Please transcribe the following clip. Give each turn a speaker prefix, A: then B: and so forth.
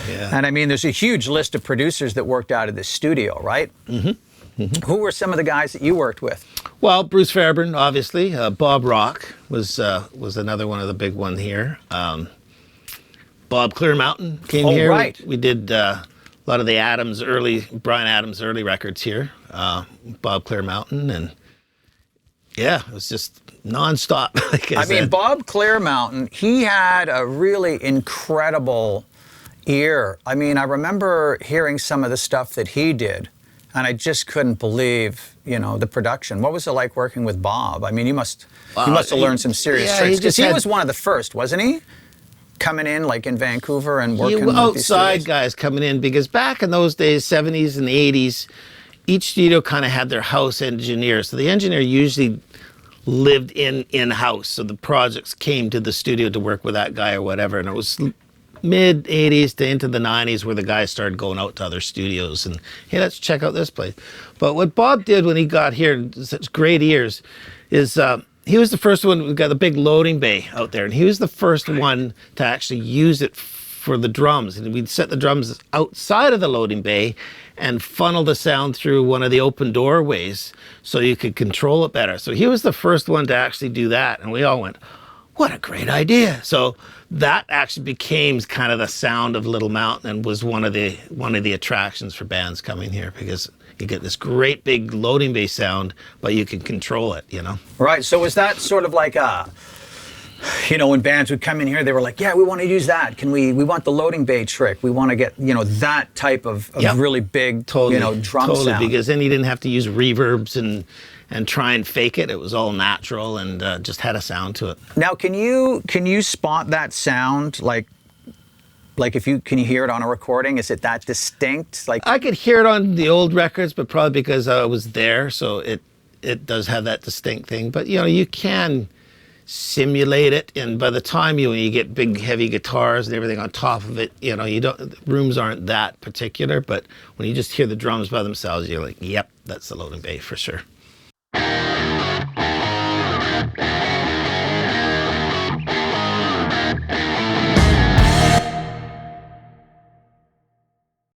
A: Yeah, yeah.
B: And I mean, there's a huge list of producers that worked out of this studio, right? Mm-hmm. Mm-hmm. Who were some of the guys that you worked with?
A: Well, Bruce Fairbairn, obviously. Bob Rock was another one of the big one here. Bob Clearmountain came here.
B: Right.
A: We did a lot of the Brian Adams early records here. Bob Clearmountain, and yeah, it was just nonstop. Like I
B: mean,
A: said.
B: Bob Clearmountain, he had a really incredible ear. I mean, I remember hearing some of the stuff that he did, and I just couldn't believe, the production. What was it like working with Bob? I mean, you must have learned some serious tricks, because he was one of the first, wasn't he? Coming in, like in Vancouver and working with
A: outside guys coming in, because back in those days, 70s and 80s, each studio kind of had their house engineer. So the engineer usually lived in-house. So the projects came to the studio to work with that guy or whatever. And it was mid 80s to into the 90s where the guys started going out to other studios and, hey, let's check out this place. But what Bob did when he got here, such great ears, is he was the first one who got the big loading bay out there. And he was the first one to actually use it for the drums. And we'd set the drums outside of the loading bay and funnel the sound through one of the open doorways so you could control it better. So he was the first one to actually do that. And we all went, what a great idea. So that actually became kind of the sound of Little Mountain and was one of the attractions for bands coming here, because you get this great big loading bay sound, but you can control it,
B: Right. So was that sort of like when bands would come in here, they were like, yeah, we want to use that. We want the loading bay trick. We want to get, that type of really big, drum sound.
A: Because then you didn't have to use reverbs and try and fake it. It was all natural and just had a sound to it.
B: Now, can you spot that sound? Like can you hear it on a recording? Is it that distinct? Like
A: I could hear it on the old records, but probably because I was there, so it does have that distinct thing. But you can simulate it, and by the time when you get big heavy guitars and everything on top of it, rooms aren't that particular, but when you just hear the drums by themselves, you're like, yep, that's the loading bay for sure.